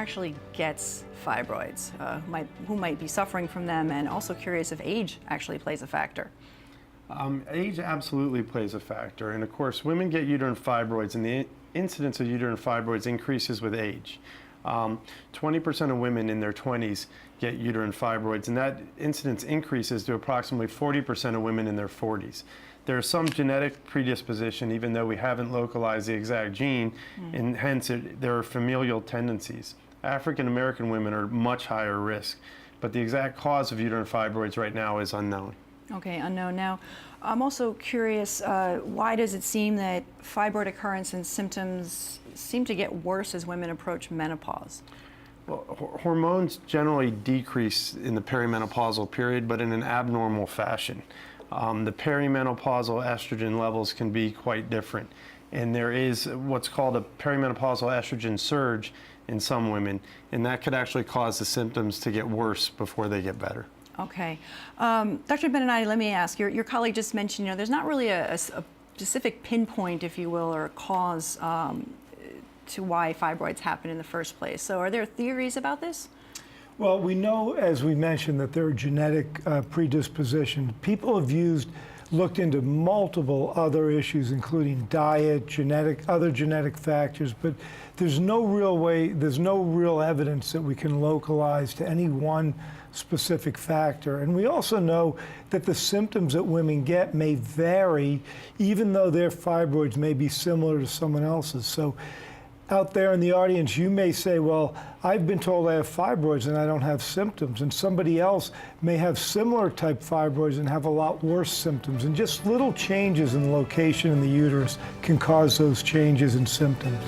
actually gets fibroids, who might be suffering from them, and also curious if age actually plays a factor. Age absolutely plays a factor, and of course women get uterine fibroids, and the incidence of uterine fibroids increases with age. 20% of women in their 20s get uterine fibroids, and that incidence increases to approximately 40% of women in their 40s. There's some genetic predisposition, even though we haven't localized the exact gene, and hence there are familial tendencies. African American women are much higher risk, but the exact cause of uterine fibroids right now is unknown. Okay, unknown. Now, I'm also curious, why does it seem that fibroid occurrence and symptoms seem to get worse as women approach menopause? Well, hormones generally decrease in the perimenopausal period, but in an abnormal fashion. The perimenopausal estrogen levels can be quite different, and there is what's called a perimenopausal estrogen surge in some women, and that could actually cause the symptoms to get worse before they get better. Okay. Dr. Benenati, let me ask, your colleague just mentioned, there's not really a specific pinpoint, if you will, or a cause to why fibroids happen in the first place. So are there theories about this? Well, we know, as we mentioned, that there are genetic predispositions. People have looked into multiple other issues, including diet, other genetic factors, but there's no real evidence that we can localize to any one specific factor. And we also know that the symptoms that women get may vary, even though their fibroids may be similar to someone else's. So out there in the audience, you may say, well, I've been told I have fibroids and I don't have symptoms, and somebody else may have similar type fibroids and have a lot worse symptoms. And just little changes in the location in the uterus can cause those changes in symptoms.